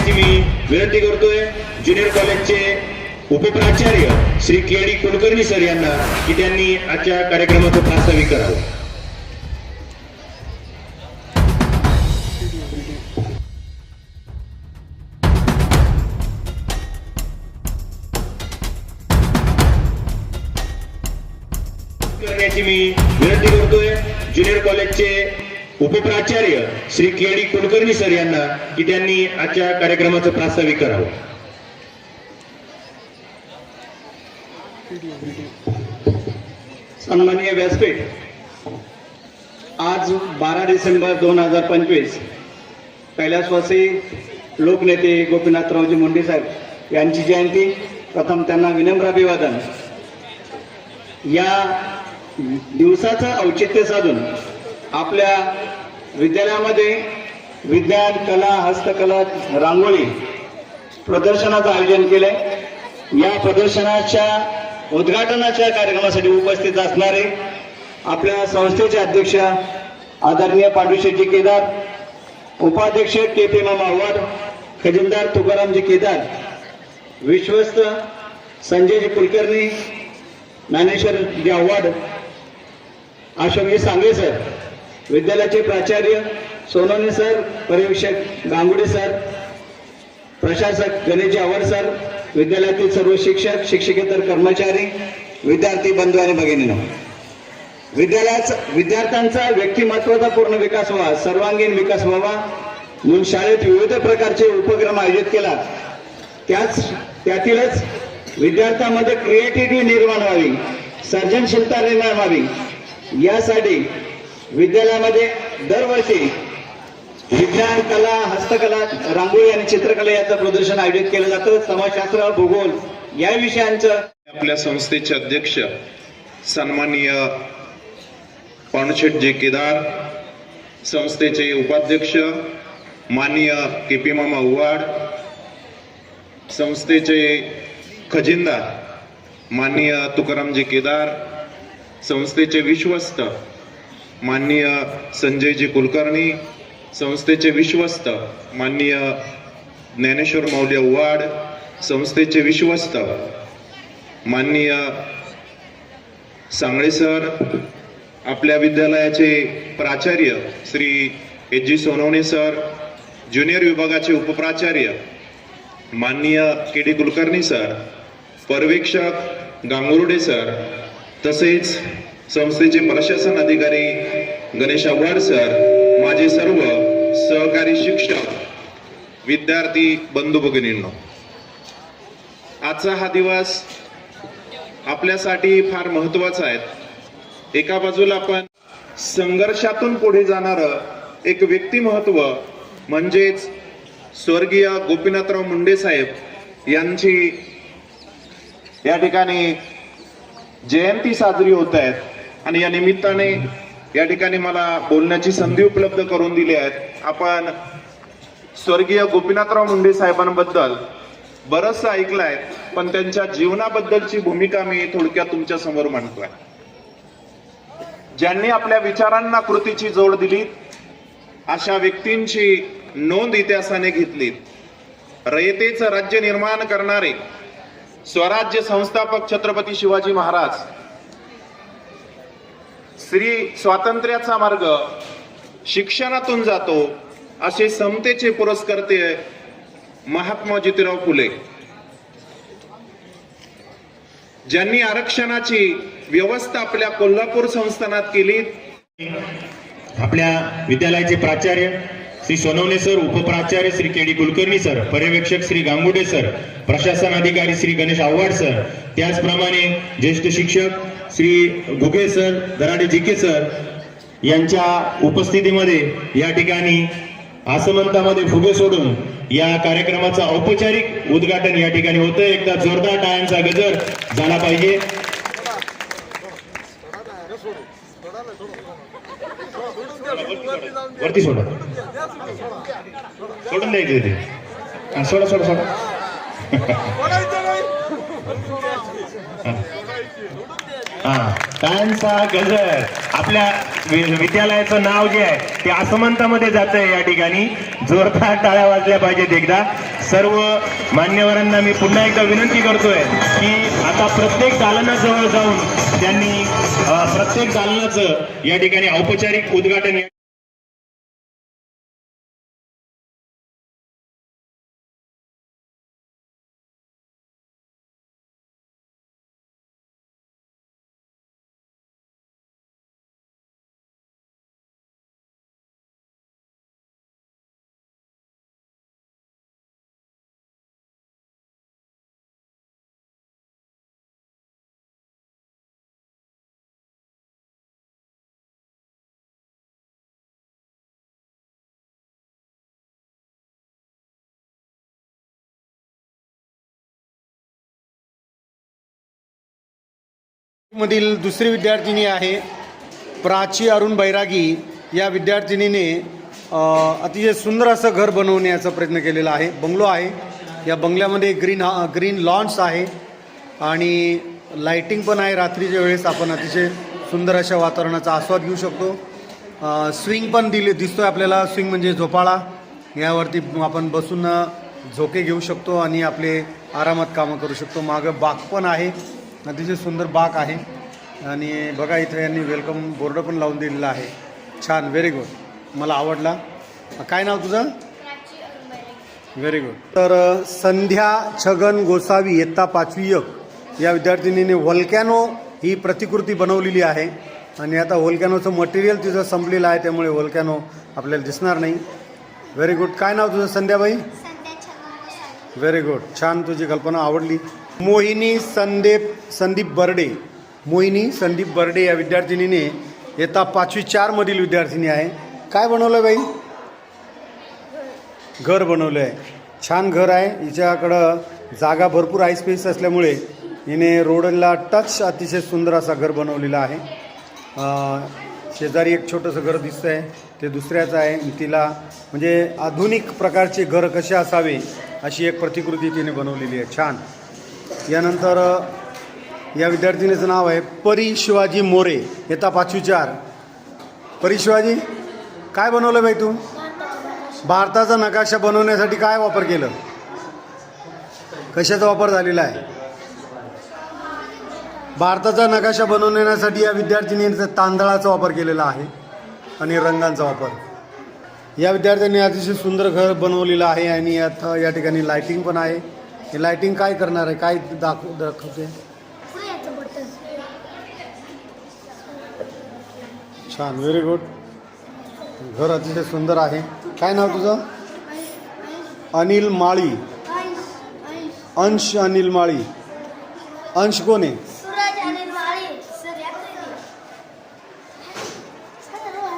करण्याची मी विनंती करतोय ज्युनियर कॉलेजचे उपप्राचार्य श्री के.डी. कुलकर्णी सर यांना की त्यांनी आजच्या कार्यक्रमाचं प्रास्ताविक करावं. करण्याची मी विनंती करतोय ज्युनियर कॉलेजचे उपप्राचार्य श्री के.डी. कुलकर्णी सर यांना की त्यांनी आजच्या कार्यक्रमाचं प्रास्ताविक करावं. सन्माननीय व्यासपीठ, आज 12 डिसेंबर 2025 कैलासवासी लोकनेते गोपीनाथरावजी मुंडे साहेब यांची जयंती. प्रथम त्यांना विनम्र अभिवादन. या दिवसाचं औचित्य साधून आपल्या विद्यालयामध्ये विज्ञान, कला, हस्तकला, रांगोळी प्रदर्शनाचं आयोजन केलंय. या प्रदर्शनाच्या उद्घाटनाच्या कार्यक्रमासाठी उपस्थित असणारे आपल्या संस्थेचे अध्यक्ष आदरणीय पांडुशेठजी केदार, उपाध्यक्ष के.पी. मामा आव्हाड, खजिनदार तुकारामजी केदार, विश्वस्त संजयजी कुलकर्णी, ज्ञानेश्वरजी आव्हाड, अशोकजी सांगळे सर, विद्यालयाचे प्राचार्य सोनवणे सर, पर्यवेक्षक गांगुडे सर, प्रशासक गणेशजी आव्हाड सर, विद्यालयातील सर्व शिक्षक, शिक्षकेतर कर्मचारी, विद्यार्थी बंधू आणि भगिनींनो, विद्यार्थ्यांचा व्यक्तिमत्वाचा पूर्ण विकास व्हावा, सर्वांगीण विकास व्हावा म्हणून शाळेत विविध प्रकारचे उपक्रम आयोजित केला. त्यातीलच विद्यार्थ्यांमध्ये क्रिएटिव्हिटी निर्माण व्हावी, सर्जनशीलता निर्माण व्हावी, यासाठी विद्यालयामध्ये दरवर्षी विज्ञान, कला, हस्तकला, रांगोळी आणि चित्रकला याचं प्रदर्शन आयोजित केलं जातं. समाजशास्त्र, भूगोल या विषयांचं आपल्या संस्थेचे अध्यक्ष सन्माननीय पांडुशेठजी केदार, संस्थेचे उपाध्यक्ष माननीय के.पी. मामा आव्हाड, संस्थेचे खजिनदार माननीय तुकारामजी केदार, संस्थेचे विश्वस्त माननीय संजयजी कुलकर्णी, संस्थेचे विश्वस्त माननीय ज्ञानेश्वर माऊली आव्हाड, संस्थेचे विश्वस्त माननीय सांगळे सर, आपल्या विद्यालयाचे प्राचार्य Shri H.G.. Sonawane sir, junior विभागाचे उपप्राचार्य माननीय के.डी. कुलकर्णी सर, पर्यवेक्षक गांगुर्डे सर, तसेच संस्थेचे प्रशासन अधिकारी गणेश आव्हाड सर, माझे सर्व सहकारी शिक्षक, विद्यार्थी बंधू भगिनींनो, आजचा हा दिवस आपल्यासाठी फार महत्वाचा आहे. एका बाजूला आपण संघर्षातून पुढे जाणारं एक व्यक्तिमत्व म्हणजेच स्वर्गीय गोपीनाथराव मुंडे साहेब यांची या ठिकाणी जयंती साजरी होत आहे आणि या निमित्ताने या ठिकाणी मला बोलण्याची संधी उपलब्ध करून दिली आहे. आपण स्वर्गीय गोपीनाथराव मुंडे साहेबांबद्दल बरंचसं ऐकलंय, पण त्यांच्या जीवनाबद्दलची भूमिका मी थोडक्यात तुमच्या समोर मांडतोय. ज्यांनी आपल्या विचारांना कृतीची जोड दिली अशा व्यक्तींची नोंद इतिहासाने घेतली. रयतेचं राज्य निर्माण करणारे स्वराज्य संस्थापक छत्रपती शिवाजी महाराज, स्त्री स्वातंत्र्याचा मार्ग शिक्षणातून जातो असे समतेचे पुरस्कर्ते महात्मा ज्योतिराव फुले, ज्यांनी आरक्षणाची व्यवस्था आपल्या कोल्हापूर संस्थानात केली. आपल्या विद्यालयाचे प्राचार्य श्री सोनवणे सर, उपप्राचार्य श्री के.डी. कुलकर्णी सर, पर्यवेक्षक श्री गांगुडे सर, प्रशासन अधिकारी श्री गणेश आव्हाड सर, त्याचप्रमाणे ज्येष्ठ शिक्षक Shri Ghuge sir, Darade GK. Sir यांच्या उपस्थितीमध्ये या ठिकाणी आसमंतामध्ये फुगे सोडून या कार्यक्रमाचं औपचारिक उद्घाटन या ठिकाणी होतं. एकदा जोरदार टाळ्यांचा गजर झाला पाहिजे. वरती सोडा, सोडून द्यायचे ते, सोडा सोडा सोडा. हा, टाळ्यांचा गजर आपल्या विद्यालयाचं नाव जे आहे ते आसमंतामध्ये जात आहे या ठिकाणी. जोरदार टाळ्या वाजल्या पाहिजेत एकदा. सर्व मान्यवरांना मी पुन्हा एकदा विनंती करतोय की आता प्रत्येक दालनाजवळ जाऊन त्यांनी प्रत्येक दालनाचं या ठिकाणी औपचारिक उद्घाटन मधील दुसरी विद्यार्थिनी आहे प्राची अरुण बैरागी. या विद्यार्थिनीने अतिशय सुंदर असं घर बनवण्याचा प्रयत्न केलेला आहे. बंगलो आहे. या बंगल्यामध्ये ग्रीन लॉन्स आहे आणि लाइटिंग पण आहे. रात्रीच्या वेळेस आपण अतिशय सुंदर अशा वातावरणाचा आस्वाद घेऊ शकतो. स्विंग पण दिसतोय आपल्याला. स्विंग म्हणजे झोपाळा. यावरती आपण बसून झोके घेऊ शकतो आणि आपले आरामात कामं करू शकतो. मागं बाग पण आहे. अतिशय सुंदर बाग आहे आणि बघा इथं यांनी वेलकम बोर्ड पण लावून दिलेला आहे. छान, व्हेरी गुड, मला आवडला. काय नाव तुझं? Very good. तर संध्या छगन गोसावी इयत्ता 5वी या विद्यार्थिनीने व्होल्कॅनो ही प्रतिकृती बनवलेली आहे आणि आता व्होल्कॅनोचं मटेरियल तिचं संपलेलं आहे, त्यामुळे व्होल्कॅनो आपल्याला दिसणार नाही. Very good. काय नाव तुझं? संध्याबाई. व्हेरी गुड, छान, तुझी कल्पना आवडली. मोहिनी संदीप बर्डे. मोहिनी संदीप बर्डे या विद्यार्थिनीने इयत्ता 5वी 4 मधील विद्यार्थिनी आहे. काय बनवलं बाई? घर बनवलं आहे. छान घर आहे. हिच्याकडं जागा भरपूर आहे, स्पेस असल्यामुळे हिने रोडला टच अतिशय सुंदर असा घर बनवलेला आहे. शेजारी एक छोटंसं घर दिसतं आहे, ते दुसऱ्याचं आहे. तिला म्हणजे आधुनिक प्रकारचे घर कसे असावे अशी एक प्रतिकृती तिने बनवलेली आहे. छान. यानंतर या विद्यार्थिनीचं नाव आहे परी शिवाजी मोरे. इयत्ता 5वी 4. परी शिवाजी, काय बनवलं बाई तू? भारताचा नकाशा बनवण्यासाठी काय वापर केलं? कशाचा वापर झालेला आहे? भारताचा नकाशा बनवण्यासाठी या विद्यार्थिनीने तांदळाचा वापर केलेला आहे आणि रंगांचा वापर. या विद्यार्थ्यांनी अतिशय सुंदर घर बनवलेलं आहे आणि या ठिकाणी लाइटिंग पण आहे. हे लाइटिंग काय करणार आहे? काय दाखवते? छान, व्हेरी गुड. घर अतिशय सुंदर आहे. काय नाव तुझं? अनिल माळी. अंश अनिल माळी. अंश कोण आहे?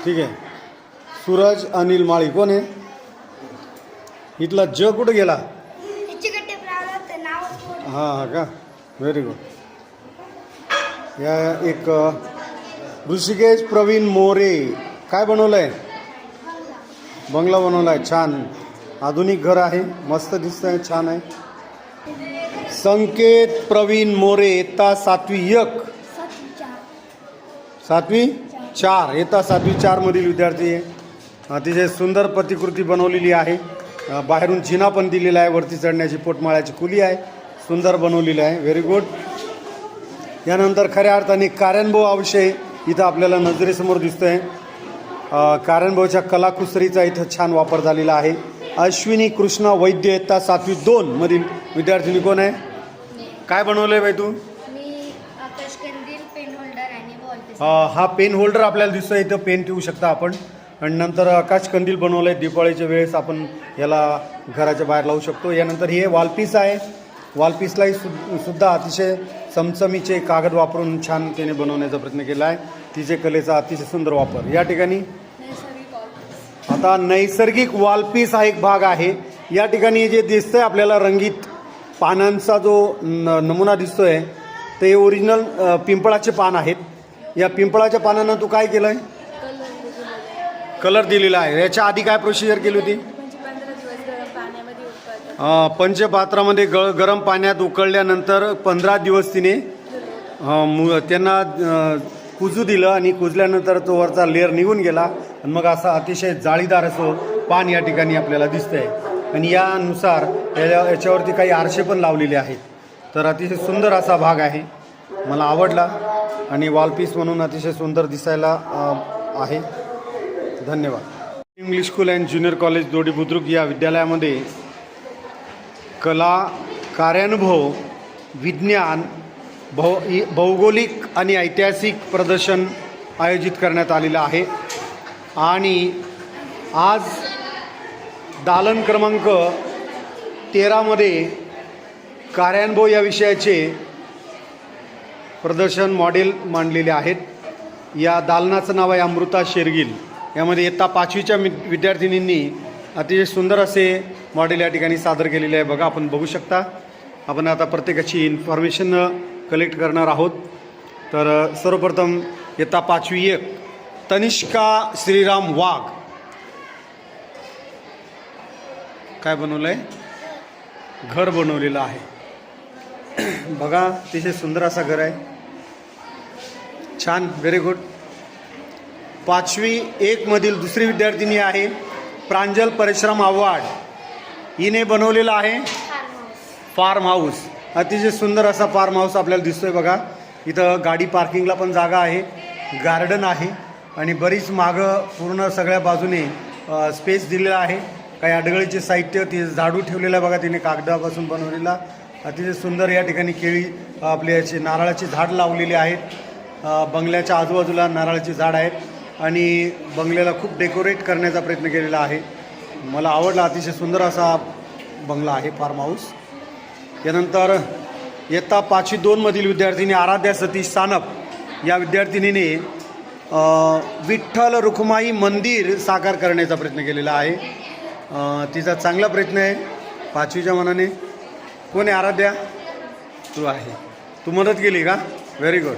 ठीक आहे. सूरज अनिल माळी कोण आहे? इथला ज कुठं गेला? हां का, व्हेरी गुड. या एक ऋषिकेश प्रवीण मोरे. काय बनवलं आहे? बंगला बनवला आहे. छान, आधुनिक घर आहे, मस्त दिसतं आहे, छान आहे. संकेत प्रवीण मोरे इयत्ता 7वी 1. 7वी 4. इयत्ता 7वी 4 मधील विद्यार्थी आहे. अतिशय सुंदर प्रतिकृती बनवलेली आहे. बाहेरून जिना पण दिलेला आहे. वरती चढण्याची पोटमाळ्याची खुली आहे. सुंदर बनवलेली आहे. Very good. यानंतर खऱ्या अर्थाने कार्यानुभव हा विषय इथं आपल्याला नजरेसमोर दिसतोय. कार्यानुभवच्या कलाकुसरीचा इथं छान वापर झालेला आहे. अश्विनी कृष्णा वैद्य इयत्ता 7वी 2 मधील विद्यार्थिनी कोण आहे? काय बनवलंय बाई तू? हा पेन होल्डर आपल्याला दिसतोय. इथं पेन ठेवू शकता आपण. आणि नंतर आकाश कंदील बनवलं आहे. दिवाळीच्या वेळेस आपण याला घराच्या बाहेर लावू शकतो. यानंतर हे वॉलपीस आहे. वॉलपीसलाही सुद्धा अतिशय चमचमीचे कागद वापरून छान त्याने बनवण्याचा प्रयत्न केला आहे. तिचे कलेचा अतिशय सुंदर वापर. या ठिकाणी आता नैसर्गिक वॉलपीस हा एक भाग आहे. या ठिकाणी जे दिसतंय आपल्याला रंगीत पानांचा जो नमुना दिसतोय ते ओरिजिनल पिंपळाचे पान आहेत. या पिंपळाच्या पानांना तू काय केलं आहे? कलर दिलेला आहे. याच्या आधी काय प्रोसिजर केली होती? पंचपात्रामध्ये गरम पाण्यात उकळल्यानंतर 15 दिवस तिने त्यांना कुजू दिलं आणि कुजल्यानंतर तो वरचा लेअर निघून गेला आणि मग असा अतिशय जाळीदार असं पान या ठिकाणी आपल्याला दिसतंय. आणि यानुसार याच्यावरती काही आरशे पण लावलेले आहेत. तर अतिशय सुंदर असा भाग आहे, मला आवडला आणि वॉलपीस म्हणून अतिशय सुंदर दिसायला आहे. धन्यवाद. English school and junior college Dodi Budruk या विद्यालयामध्ये कला, कार्यानुभव, विज्ञान, भौगोलिक आणि ऐतिहासिक प्रदर्शन आयोजित करण्यात आलेलं आहे. आणि आज दालन क्रमांक 13मध्ये कार्यानुभव या विषयाचे प्रदर्शन मॉडेल मांडलेले आहेत. या दालनाचं नाव आहे अमृता शेरगिल. यामध्ये इयत्ता 5वीच्या विद्यार्थिनींनी अतिशय सुंदर असे मॉडेल या ठिकाणी सादर केलेले आहे. बघा, आपण बघू शकता. आपण आता प्रत्येकाची इन्फॉर्मेशन कलेक्ट करणार आहोत. तर सर्वप्रथम इयत्ता 5वी 1 तनिष्का श्रीराम वाघ. काय बनवलं आहे? घर बनवलेलं आहे. बघा, अतिशय सुंदर असा घर आहे. छान, व्हेरी गुड. 5वी 1 मधील दुसरी विद्यार्थिनी आहे प्रांजल परशुराम आव्हाड. हिने बनवलेला आहे फार्म हाऊस. अतिशय सुंदर असा फार्म हाऊस आपल्याला दिसतोय. बघा, इथं गाडी पार्किंगला पण जागा आहे, गार्डन आहे आणि बरीच मागं पूर्ण सगळ्या बाजूने स्पेस दिलेला आहे. काही अडगळीचे साहित्य, ती झाडू ठेवलेलं आहे. बघा, तिने कागदापासून बनवलेला अतिशय सुंदर या ठिकाणी केळी आपले याचे नारळाची झाड लावलेली आहेत. बंगल्याच्या आजूबाजूला नारळाची झाड आहेत आणि बंगल्याला खूप डेकोरेट करण्याचा प्रयत्न केलेला आहे. मला आवडला. अतिशय सुंदर असा बंगला आहे, फार्म हाऊस. यानंतर इयत्ता 5वी 2 मधील विद्यार्थिनी आराध्या सतीश सानप या विद्यार्थिनीने विठ्ठल रुक्माई मंदिर साकार करण्याचा प्रयत्न केलेला आहे. तिचा चांगला प्रयत्न आहे 5वीच्या मनाने. कोण आहे आराध्या? तू आहे. तू मदत केली का? Very good.